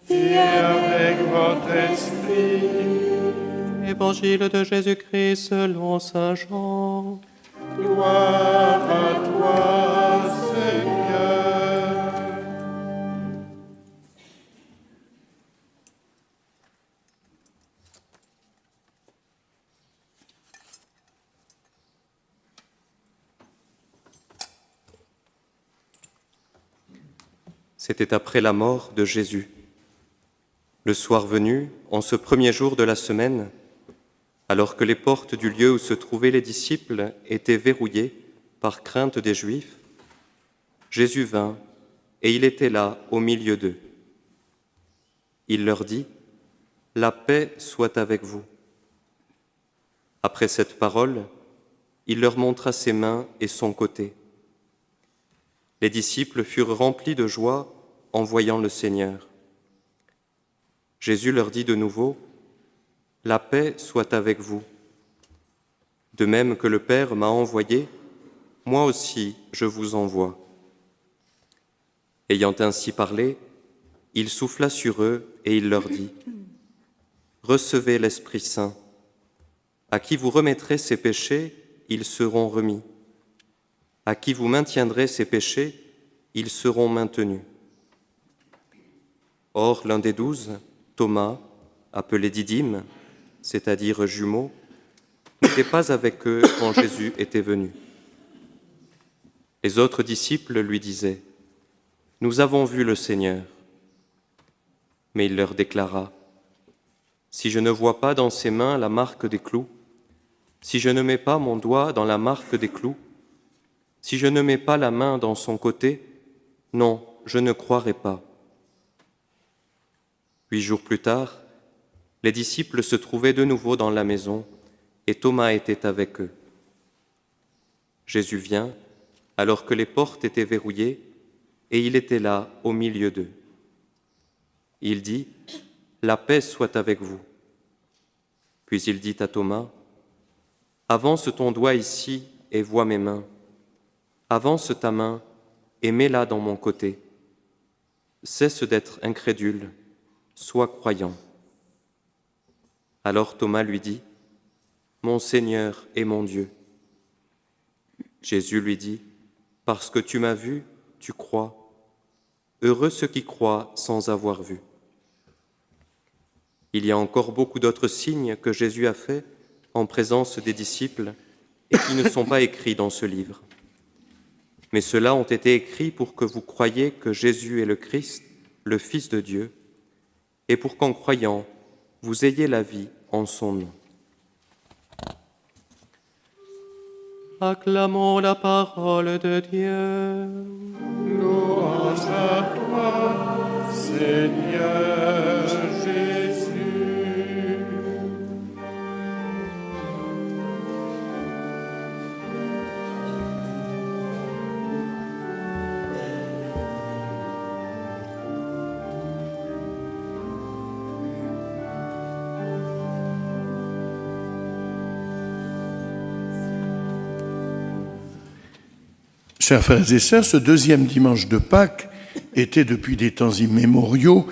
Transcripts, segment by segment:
Et avec votre esprit. Évangile de Jésus-Christ selon saint Jean. Gloire à toi, Seigneur. C'était après la mort de Jésus. Le soir venu, en ce premier jour de la semaine, alors que les portes du lieu où se trouvaient les disciples étaient verrouillées par crainte des Juifs, Jésus vint et il était là au milieu d'eux. Il leur dit : « La paix soit avec vous. » Après cette parole, il leur montra ses mains et son côté. Les disciples furent remplis de joie en voyant le Seigneur. Jésus leur dit de nouveau : « La paix soit avec vous. De même que le Père m'a envoyé, moi aussi je vous envoie. » Ayant ainsi parlé, il souffla sur eux et il leur dit : « Recevez l'Esprit Saint. À qui vous remettrez ses péchés, ils seront remis. À qui vous maintiendrez ses péchés, ils seront maintenus. » Or, l'un des 12, Thomas, appelé Didyme, c'est-à-dire jumeau, n'était pas avec eux quand Jésus était venu. Les autres disciples lui disaient : « Nous avons vu le Seigneur. » Mais il leur déclara : « Si je ne vois pas dans ses mains la marque des clous, si je ne mets pas mon doigt dans la marque des clous, si je ne mets pas la main dans son côté, non, je ne croirai pas. » 8 jours plus tard, les disciples se trouvaient de nouveau dans la maison et Thomas était avec eux. Jésus vient, alors que les portes étaient verrouillées, et il était là au milieu d'eux. Il dit : « La paix soit avec vous. » Puis il dit à Thomas : « Avance ton doigt ici et vois mes mains. Avance ta main et mets-la dans mon côté. Cesse d'être incrédule, sois croyant. » Alors Thomas lui dit : « Mon Seigneur et mon Dieu. » Jésus lui dit : « Parce que tu m'as vu, tu crois. Heureux ceux qui croient sans avoir vu. » Il y a encore beaucoup d'autres signes que Jésus a faits en présence des disciples et qui ne sont pas écrits dans ce livre. Mais ceux-là ont été écrits pour que vous croyiez que Jésus est le Christ, le Fils de Dieu, et pour qu'en croyant, vous ayez la vie en son nom. Acclamons la parole de Dieu. Louange à toi, Seigneur Jésus. Chers frères et sœurs, ce deuxième dimanche de Pâques était depuis des temps immémoriaux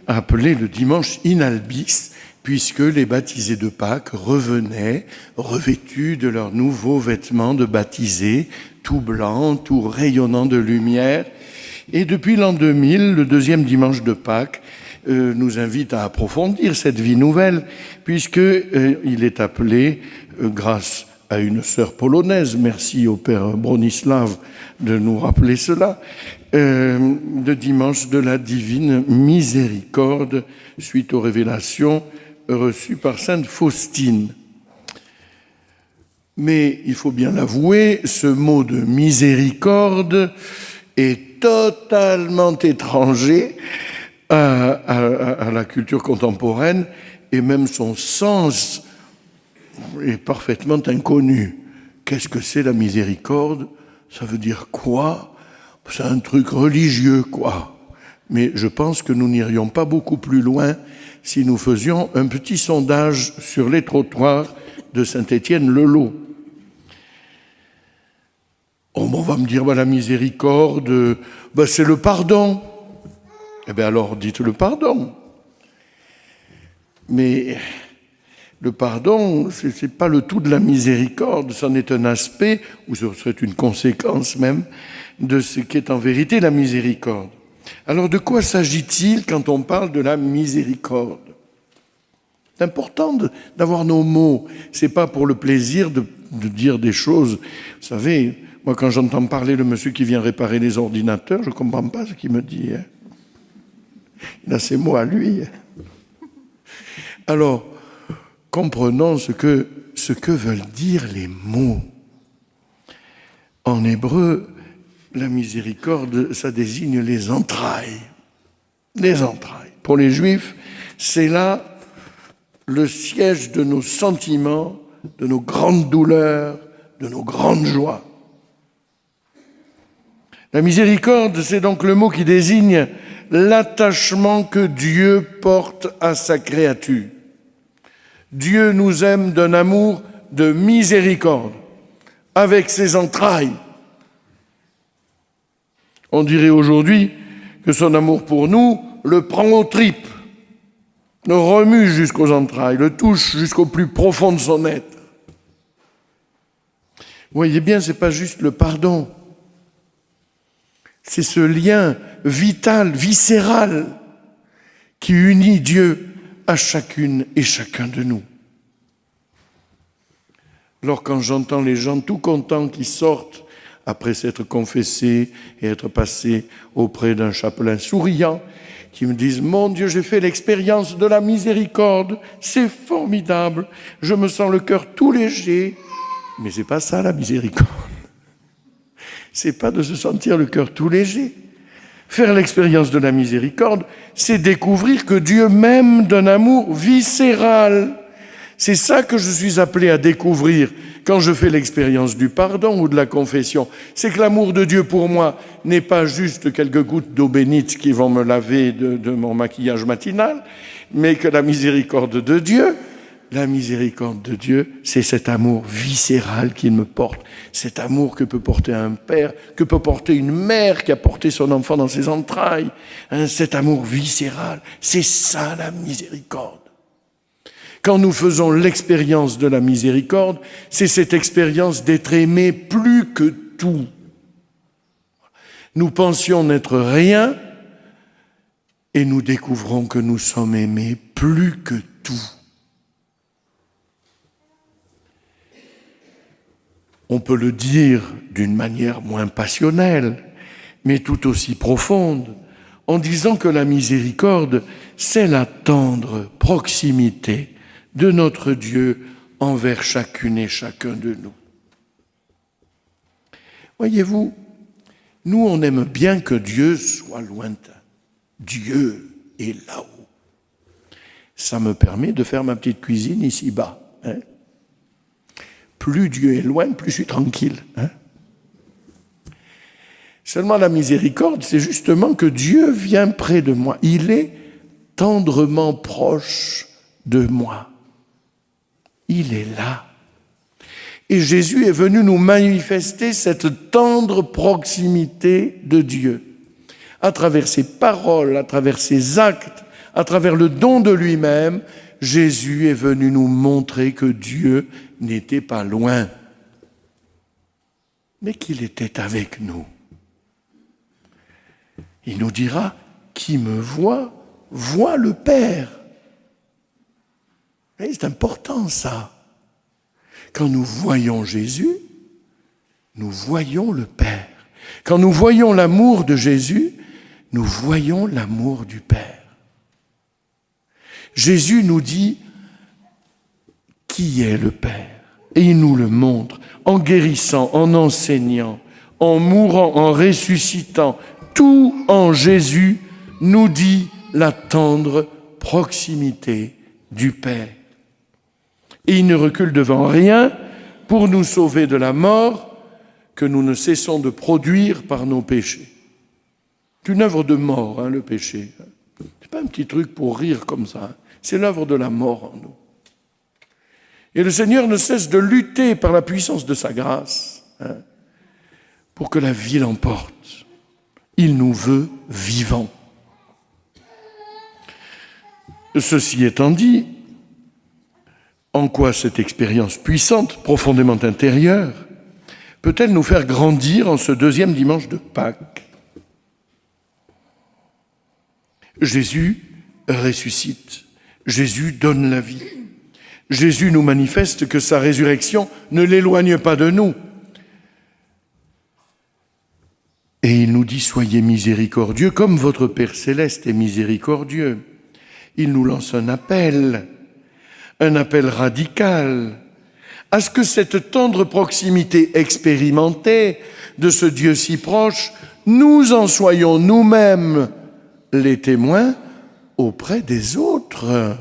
appelé le dimanche inalbis, puisque les baptisés de Pâques revenaient revêtus de leurs nouveaux vêtements de baptisés, tout blancs, tout rayonnants de lumière. Et depuis l'an 2000, le deuxième dimanche de Pâques nous invite à approfondir cette vie nouvelle, puisqu'il est appelé, grâce à une sœur polonaise, merci au père Bronislav de nous rappeler cela, le dimanche de la divine miséricorde, suite aux révélations reçues par sainte Faustine. Mais il faut bien l'avouer, ce mot de miséricorde est totalement étranger à la culture contemporaine, et même son sens est parfaitement inconnu. Qu'est-ce que c'est la miséricorde ? Ça veut dire quoi ? C'est un truc religieux, quoi. Mais je pense que nous n'irions pas beaucoup plus loin si nous faisions un petit sondage sur les trottoirs de Saint-Étienne-le-Lot. On va me dire, la miséricorde, c'est le pardon. Eh bien alors dites le pardon. Mais le pardon, ce n'est pas le tout de la miséricorde, c'en est un aspect, ou ce serait une conséquence même, de ce qu'est en vérité la miséricorde. Alors de quoi s'agit-il quand on parle de la miséricorde ? C'est important d'avoir nos mots. C'est pas pour le plaisir de dire des choses. Vous savez, moi quand j'entends parler le monsieur qui vient réparer les ordinateurs, je ne comprends pas ce qu'il me dit. Il a ses mots à lui. Alors, comprenons ce que veulent dire les mots. En hébreu, la miséricorde, ça désigne les entrailles. Les entrailles. Pour les Juifs, c'est là le siège de nos sentiments, de nos grandes douleurs, de nos grandes joies. La miséricorde, c'est donc le mot qui désigne l'attachement que Dieu porte à sa créature. Dieu nous aime d'un amour de miséricorde, avec ses entrailles. On dirait aujourd'hui que son amour pour nous le prend aux tripes, le remue jusqu'aux entrailles, le touche jusqu'au plus profond de son être. Vous voyez bien, ce n'est pas juste le pardon. C'est ce lien vital, viscéral, qui unit Dieu à chacune et chacun de nous. Alors quand j'entends les gens tout contents qui sortent après s'être confessés et être passés auprès d'un chapelain souriant, qui me disent « Mon Dieu, j'ai fait l'expérience de la miséricorde, c'est formidable, je me sens le cœur tout léger. » Mais c'est pas ça la miséricorde. C'est pas de se sentir le cœur tout léger. Faire l'expérience de la miséricorde, c'est découvrir que Dieu m'aime d'un amour viscéral. C'est ça que je suis appelé à découvrir quand je fais l'expérience du pardon ou de la confession. C'est que l'amour de Dieu pour moi n'est pas juste quelques gouttes d'eau bénite qui vont me laver de mon maquillage matinal, mais que la miséricorde de Dieu, c'est cet amour viscéral qu'il me porte, cet amour que peut porter un père, que peut porter une mère qui a porté son enfant dans ses entrailles, cet amour viscéral, c'est ça la miséricorde. Quand nous faisons l'expérience de la miséricorde, c'est cette expérience d'être aimé plus que tout. Nous pensions n'être rien et nous découvrons que nous sommes aimés plus que tout. On peut le dire d'une manière moins passionnelle, mais tout aussi profonde, en disant que la miséricorde, c'est la tendre proximité de notre Dieu envers chacune et chacun de nous. Voyez-vous, nous on aime bien que Dieu soit lointain. Dieu est là-haut. Ça me permet de faire ma petite cuisine ici-bas. Plus Dieu est loin, plus je suis tranquille. Seulement la miséricorde, c'est justement que Dieu vient près de moi. Il est tendrement proche de moi. Il est là. Et Jésus est venu nous manifester cette tendre proximité de Dieu. À travers ses paroles, à travers ses actes, à travers le don de lui-même, Jésus est venu nous montrer que Dieu n'était pas loin, mais qu'il était avec nous. Il nous dira, qui me voit, voit le Père. Et c'est important ça. Quand nous voyons Jésus, nous voyons le Père. Quand nous voyons l'amour de Jésus, nous voyons l'amour du Père. Jésus nous dit qui est le Père. Et il nous le montre en guérissant, en enseignant, en mourant, en ressuscitant. Tout en Jésus nous dit la tendre proximité du Père. Et il ne recule devant rien pour nous sauver de la mort que nous ne cessons de produire par nos péchés. C'est une œuvre de mort, le péché. C'est pas un petit truc pour rire comme ça. C'est l'œuvre de la mort en nous. Et le Seigneur ne cesse de lutter par la puissance de sa grâce pour que la vie l'emporte. Il nous veut vivants. Ceci étant dit, en quoi cette expérience puissante, profondément intérieure, peut-elle nous faire grandir en ce deuxième dimanche de Pâques? Jésus ressuscite, Jésus donne la vie. Jésus nous manifeste que sa résurrection ne l'éloigne pas de nous. Et il nous dit, soyez miséricordieux comme votre Père céleste est miséricordieux. Il nous lance un appel radical, à ce que cette tendre proximité expérimentée de ce Dieu si proche, nous en soyons nous-mêmes les témoins auprès des autres.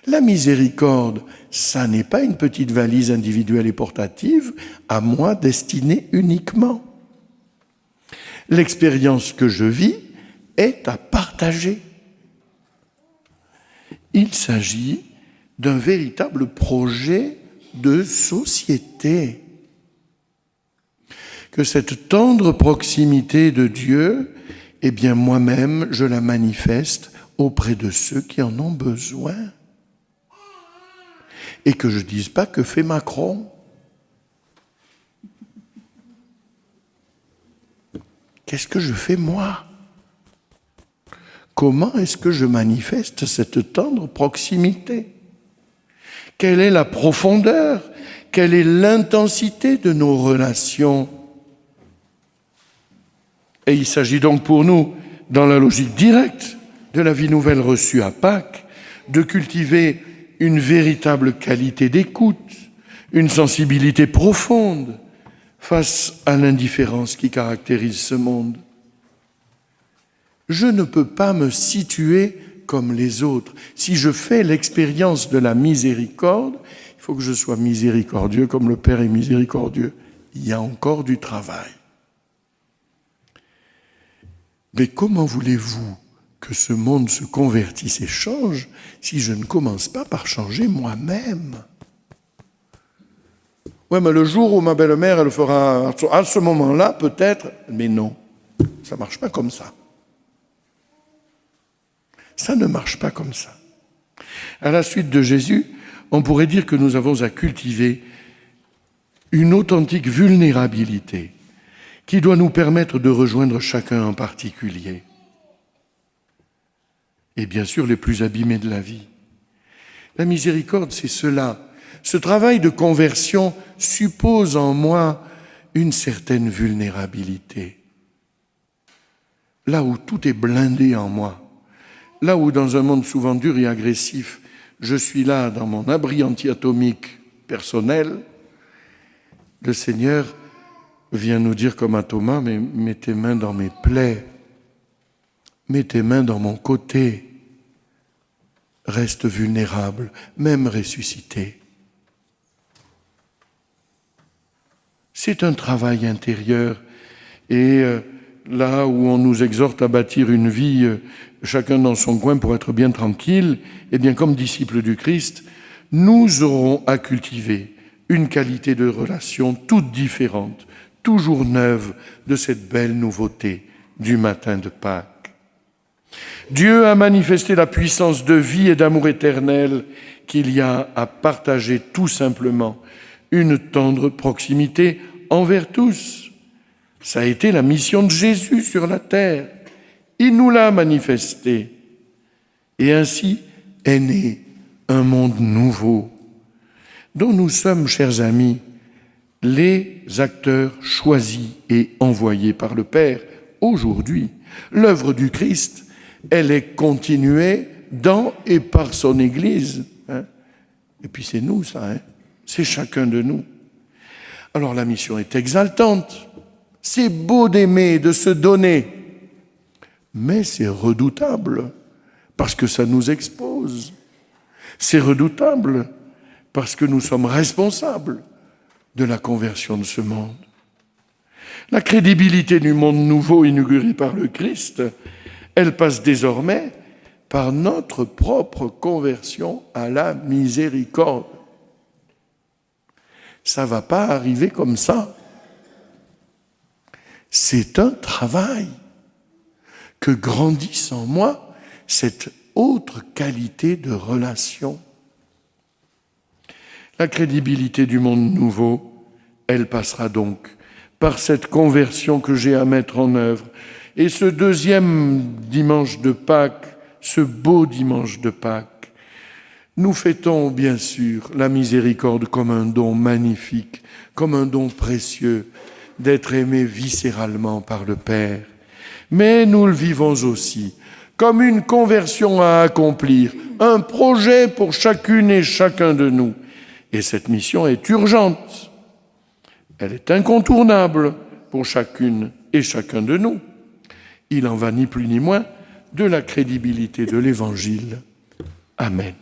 La miséricorde, ça n'est pas une petite valise individuelle et portative à moi destinée uniquement. L'expérience que je vis est à partager. Il s'agit d'un véritable projet de société. Que cette tendre proximité de Dieu, eh bien moi-même, je la manifeste auprès de ceux qui en ont besoin. Et que je ne dise pas que fait Macron. Qu'est-ce que je fais moi? Comment est-ce que je manifeste cette tendre proximité? Quelle est la profondeur? Quelle est l'intensité de nos relations? Et il s'agit donc pour nous, dans la logique directe de la vie nouvelle reçue à Pâques, de cultiver une véritable qualité d'écoute, une sensibilité profonde face à l'indifférence qui caractérise ce monde. Je ne peux pas me situer comme les autres. Si je fais l'expérience de la miséricorde, il faut que je sois miséricordieux comme le Père est miséricordieux. Il y a encore du travail. Mais comment voulez-vous que ce monde se convertisse et change si je ne commence pas par changer moi-même? Ouais, mais le jour où ma belle-mère, elle fera à ce moment-là, peut-être, mais non, ça ne marche pas comme ça. Ça ne marche pas comme ça. À la suite de Jésus, on pourrait dire que nous avons à cultiver une authentique vulnérabilité qui doit nous permettre de rejoindre chacun en particulier. Et bien sûr, les plus abîmés de la vie. La miséricorde, c'est cela. Ce travail de conversion suppose en moi une certaine vulnérabilité. Là où tout est blindé en moi, là où dans un monde souvent dur et agressif, je suis là dans mon abri anti-atomique personnel, le Seigneur vient nous dire comme à Thomas, mais mets tes mains dans mes plaies, mets tes mains dans mon côté, reste vulnérable, même ressuscité. C'est un travail intérieur et là où on nous exhorte à bâtir une vie, chacun dans son coin pour être bien tranquille, eh bien comme disciples du Christ, nous aurons à cultiver une qualité de relation toute différente, toujours neuve de cette belle nouveauté du matin de Pâques. Dieu a manifesté la puissance de vie et d'amour éternel qu'il y a à partager tout simplement une tendre proximité envers tous. Ça a été la mission de Jésus sur la terre. Il nous l'a manifesté. Et ainsi est né un monde nouveau, dont nous sommes, chers amis, les acteurs choisis et envoyés par le Père aujourd'hui. L'œuvre du Christ, elle est continuée dans et par son Église. Et puis c'est nous, ça, c'est chacun de nous. Alors la mission est exaltante. C'est beau d'aimer, de se donner, mais c'est redoutable parce que ça nous expose. C'est redoutable parce que nous sommes responsables de la conversion de ce monde. La crédibilité du monde nouveau inauguré par le Christ, elle passe désormais par notre propre conversion à la miséricorde. Ça ne va pas arriver comme ça. C'est un travail que grandisse en moi cette autre qualité de relation. La crédibilité du monde nouveau, elle passera donc par cette conversion que j'ai à mettre en œuvre. Et ce deuxième dimanche de Pâques, ce beau dimanche de Pâques, nous fêtons bien sûr la miséricorde comme un don magnifique, comme un don précieux, d'être aimé viscéralement par le Père. Mais nous le vivons aussi comme une conversion à accomplir, un projet pour chacune et chacun de nous. Et cette mission est urgente. Elle est incontournable pour chacune et chacun de nous. Il en va ni plus ni moins de la crédibilité de l'Évangile. Amen.